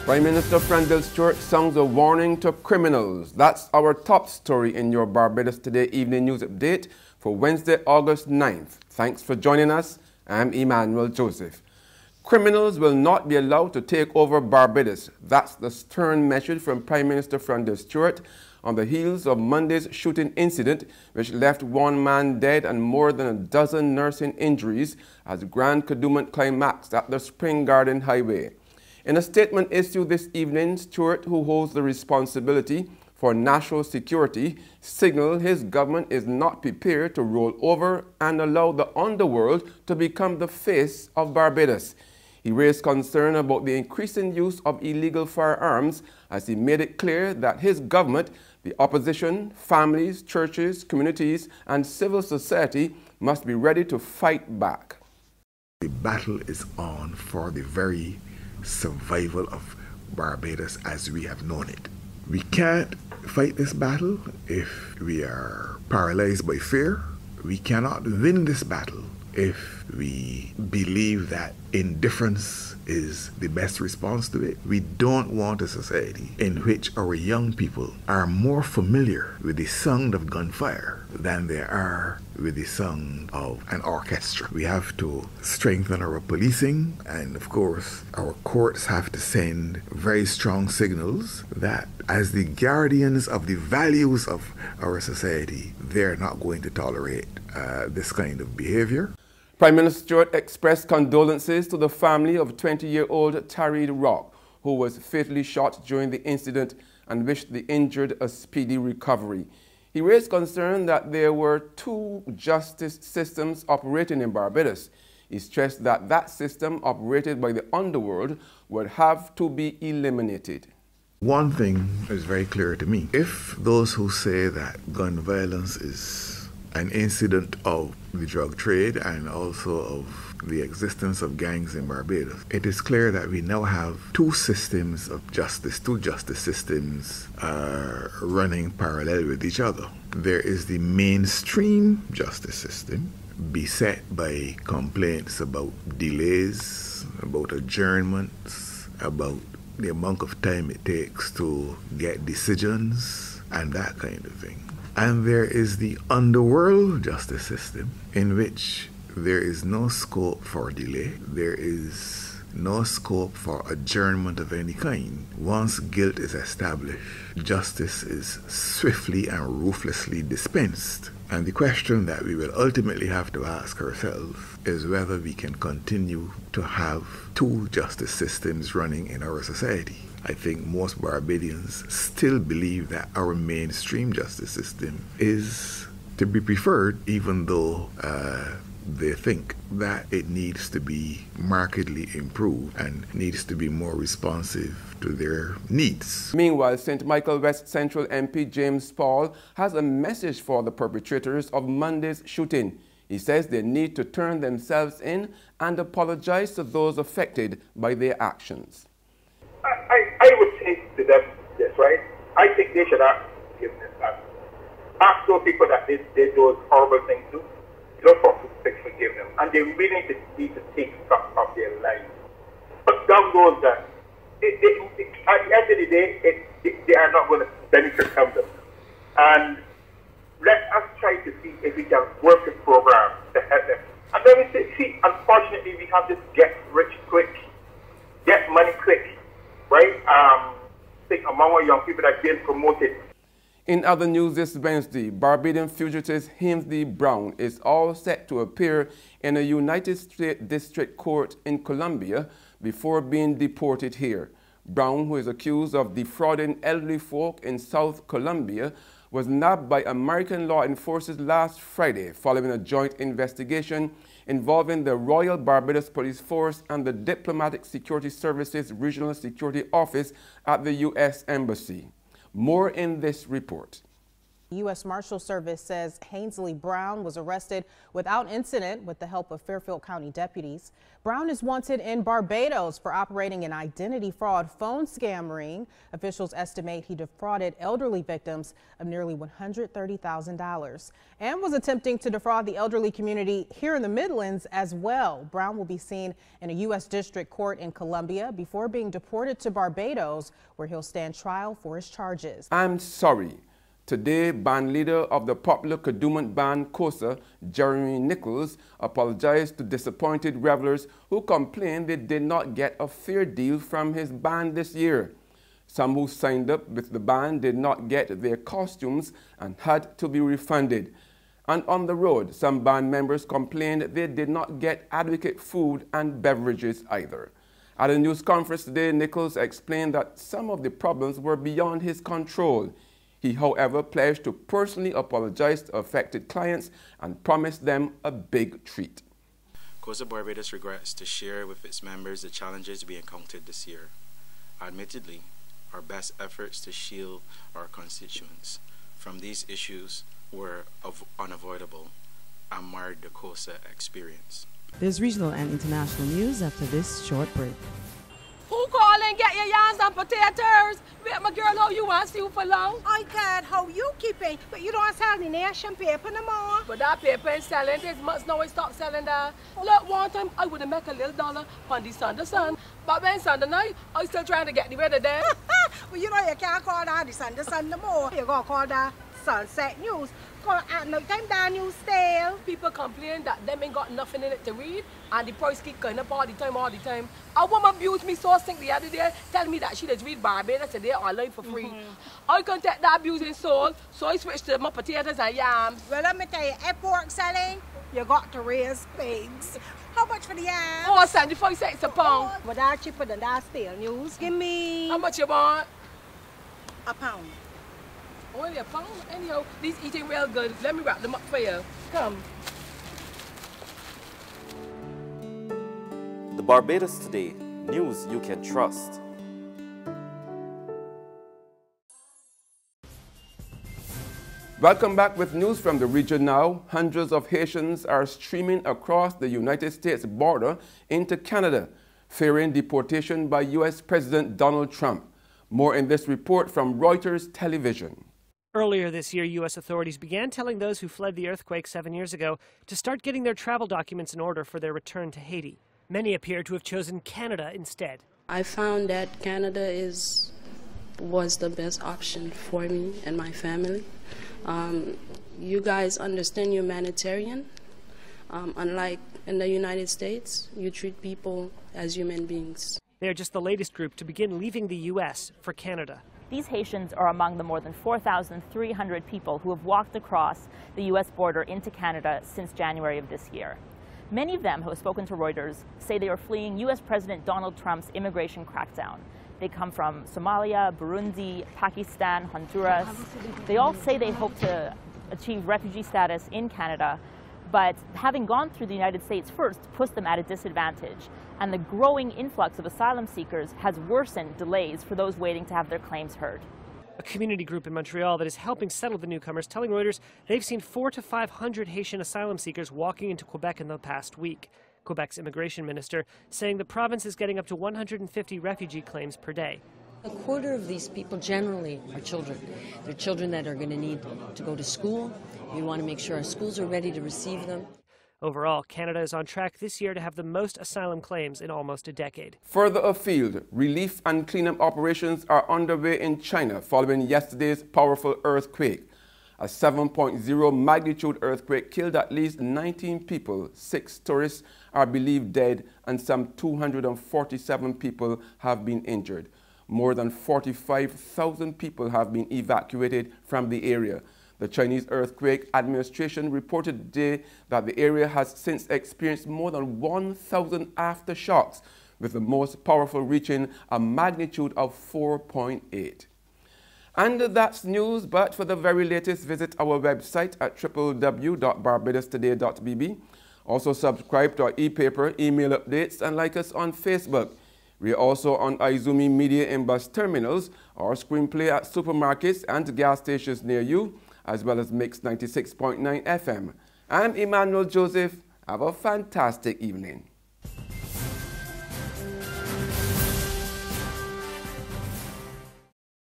Prime Minister Freundel Stuart sounds a warning to criminals. That's our top story in your Barbados Today evening news update for Wednesday, August 9th. Thanks for joining us. I'm Emmanuel Joseph. Criminals will not be allowed to take over Barbados. That's the stern message from Prime Minister Freundel Stuart on the heels of Monday's shooting incident, which left one man dead and more than a dozen nursing injuries as Grand Kadooment climaxed at the Spring Garden Highway. In a statement issued this evening, Stuart, who holds the responsibility for national security, signaled his government is not prepared to roll over and allow the underworld to become the face of Barbados. He raised concern about the increasing use of illegal firearms as he made it clear that his government, the opposition, families, churches, communities, and civil society must be ready to fight back. The battle is on for the very survival of Barbados as we have known it. We can't fight this battle if we are paralyzed by fear. We cannot win this battle if we believe that indifference is the best response to it. We don't want a society in which our young people are more familiar with the sound of gunfire than they are with the sound of an orchestra. We have to strengthen our policing, and of course our courts have to send very strong signals that as the guardians of the values of our society, they're not going to tolerate this kind of behavior. Prime Minister Stuart expressed condolences to the family of 20-year-old Tarid Rock, who was fatally shot during the incident, and wished the injured a speedy recovery. He raised concern that there were two justice systems operating in Barbados. He stressed that that system operated by the underworld would have to be eliminated. One thing is very clear to me. If those who say that gun violence is an incident of the drug trade and also of the existence of gangs in Barbados, it is clear that we now have two systems of justice, two justice systems running parallel with each other. There is the mainstream justice system beset by complaints about delays, about adjournments, about the amount of time it takes to get decisions and that kind of thing. And there is the underworld justice system in which there is no scope for delay. There is no scope for adjournment of any kind. Once guilt is established, justice is swiftly and ruthlessly dispensed. And the question that we will ultimately have to ask ourselves is whether we can continue to have two justice systems running in our society. I think most Barbadians still believe that our mainstream justice system is to be preferred, even though they think that it needs to be markedly improved and needs to be more responsive to their needs. Meanwhile, St. Michael West Central MP James Paul has a message for the perpetrators of Monday's shooting. He says they need to turn themselves in and apologize to those affected by their actions. I would say to them this, right? I think they should ask forgiveness. Ask those people that did those horrible things to, just for forgive them. And they really need to take stock of their lives. But down those that, at the end of the day, they are not going to benefit from them. And let us try to see if we can work a program to help them. And then we say, see, unfortunately, we have this get rich quick, get money quick, right? Think among our young people that are being promoted. In other news this Wednesday, Barbadian fugitive Himsley Brown is all set to appear in a United States District Court in Colombia before being deported here. Brown, who is accused of defrauding elderly folk in South Colombia, was nabbed by American law enforcement last Friday following a joint investigation involving the Royal Barbados Police Force and the Diplomatic Security Services Regional Security Office at the U.S. Embassy. More in this report. U.S. Marshal Service says Hainsley Brown was arrested without incident with the help of Fairfield County deputies. Brown is wanted in Barbados for operating an identity fraud phone scam ring. Officials estimate he defrauded elderly victims of nearly $130,000 and was attempting to defraud the elderly community here in the Midlands as well. Brown will be seen in a U.S. District Court in Colombia before being deported to Barbados, where he'll stand trial for his charges. I'm sorry. Today, band leader of the popular Kadooment band Xhosa, Jeremy Nichols, apologized to disappointed revelers who complained they did not get a fair deal from his band this year. Some who signed up with the band did not get their costumes and had to be refunded. And on the road, some band members complained they did not get adequate food and beverages either. At a news conference today, Nichols explained that some of the problems were beyond his control. He, however, pledged to personally apologize to affected clients and promised them a big treat. Xhosa Barbados regrets to share with its members the challenges we encountered this year. Admittedly, our best efforts to shield our constituents from these issues were unavoidable and marred the Xhosa experience. There's regional and international news after this short break. Who call and get your yams and potatoes? Wait, my girl, how you want to for long? I got how you keeping, but you don't sell the nation paper no more. But that paper ain't selling this much now. I stop selling that. Look, one time I would have make a little dollar on the Sunday sun, but when Sunday night, I still trying to get the weather there. Well, you know you can't call that the Sunday sun no more. You're gonna call that sunset news. Call at no time that news stale. People complain that them ain't got nothing in it to read, and the price keep going up all the time. A woman abused me so sick the other day, telling me that she just read Barbados today online for free. I can't take that abusing soul, so I switched to my potatoes and yams. Well, let me tell you, if pork selling, you got to raise pigs. How much for the yams? Oh, 75 cents a pound. But that's cheaper than that stale news. Give me... How much you want? A pound. Only a pound? Anyhow, these eating real good. Let me wrap them up for you. Come. The Barbados Today, news you can trust. Welcome back with news from the region now. Hundreds of Haitians are streaming across the United States border into Canada, fearing deportation by U.S. President Donald Trump. More in this report from Reuters Television. Earlier this year, U.S. authorities began telling those who fled the earthquake 7 years ago to start getting their travel documents in order for their return to Haiti. Many appear to have chosen Canada instead. I found that Canada was the best option for me and my family. You guys understand humanitarian. Unlike in the United States, you treat people as human beings. They are just the latest group to begin leaving the U.S. for Canada. These Haitians are among the more than 4,300 people who have walked across the U.S. border into Canada since January of this year. Many of them who have spoken to Reuters say they are fleeing U.S. President Donald Trump's immigration crackdown. They come from Somalia, Burundi, Pakistan, Honduras. They all say they hope to achieve refugee status in Canada, but having gone through the United States first puts them at a disadvantage. And the growing influx of asylum seekers has worsened delays for those waiting to have their claims heard. A community group in Montreal that is helping settle the newcomers telling Reuters they've seen 400 to 500 Haitian asylum seekers walking into Quebec in the past week. Quebec's immigration minister saying the province is getting up to 150 refugee claims per day. A quarter of these people generally are children. They're children that are going to need to go to school. We want to make sure our schools are ready to receive them. Overall, Canada is on track this year to have the most asylum claims in almost a decade. Further afield, relief and cleanup operations are underway in China following yesterday's powerful earthquake. A 7.0 magnitude earthquake killed at least 19 people. 6 tourists are believed dead and some 247 people have been injured. More than 45,000 people have been evacuated from the area. The Chinese Earthquake Administration reported today that the area has since experienced more than 1,000 aftershocks, with the most powerful reaching a magnitude of 4.8. And that's news, but for the very latest, visit our website at www.barbadostoday.bb. Also subscribe to our e-paper, email updates, and like us on Facebook. We are also on Izumi Media in bus terminals or screenplay at supermarkets and gas stations near you. as well as Mix 96.9 FM. I'm Emmanuel Joseph. Have a fantastic evening.